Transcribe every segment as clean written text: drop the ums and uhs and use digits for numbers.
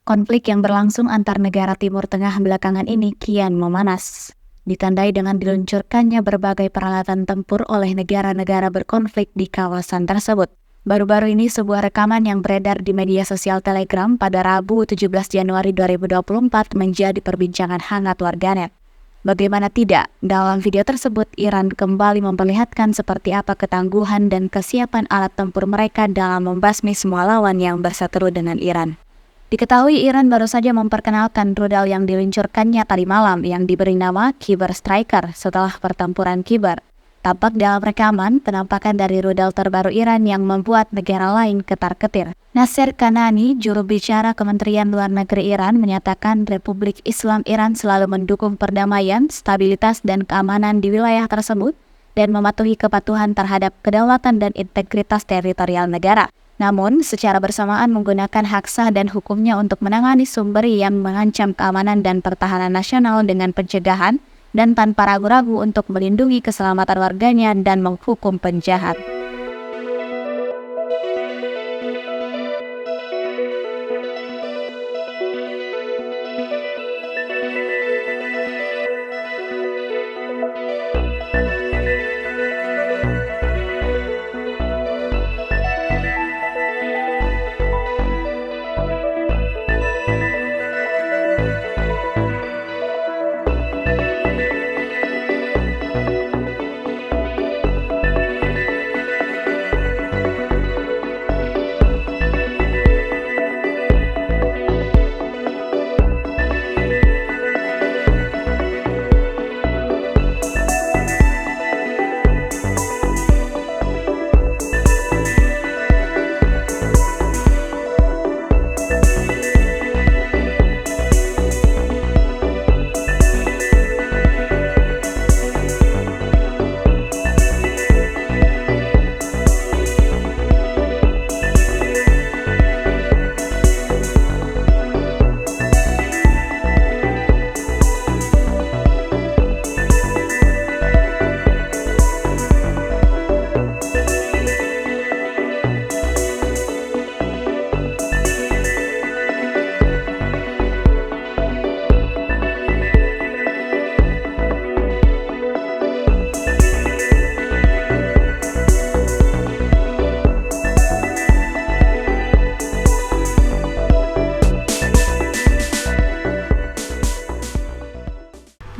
Konflik yang berlangsung antar negara Timur Tengah belakangan ini kian memanas, ditandai dengan diluncurkannya berbagai peralatan tempur oleh negara-negara berkonflik di kawasan tersebut. Baru-baru ini sebuah rekaman yang beredar di media sosial Telegram pada Rabu 17 Januari 2024 menjadi perbincangan hangat warganet. Bagaimana tidak, dalam video tersebut Iran kembali memperlihatkan seperti apa ketangguhan dan kesiapan alat tempur mereka dalam membasmi semua lawan yang berseteru dengan Iran. Diketahui Iran baru saja memperkenalkan rudal yang diluncurkannya tadi malam yang diberi nama Kyber Striker setelah pertempuran Kyber. Tampak dalam rekaman penampakan dari rudal terbaru Iran yang membuat negara lain ketar-ketir. Nasser Kanani, juru bicara Kementerian Luar Negeri Iran, menyatakan Republik Islam Iran selalu mendukung perdamaian, stabilitas, dan keamanan di wilayah tersebut dan mematuhi kepatuhan terhadap kedaulatan dan integritas teritorial negara. Namun, secara bersamaan menggunakan hak sah dan hukumnya untuk menangani sumber yang mengancam keamanan dan pertahanan nasional dengan pencegahan dan tanpa ragu-ragu untuk melindungi keselamatan warganya dan menghukum penjahat.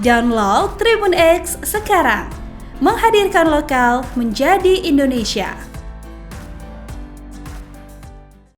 Download Tribun X sekarang, menghadirkan lokal menjadi Indonesia.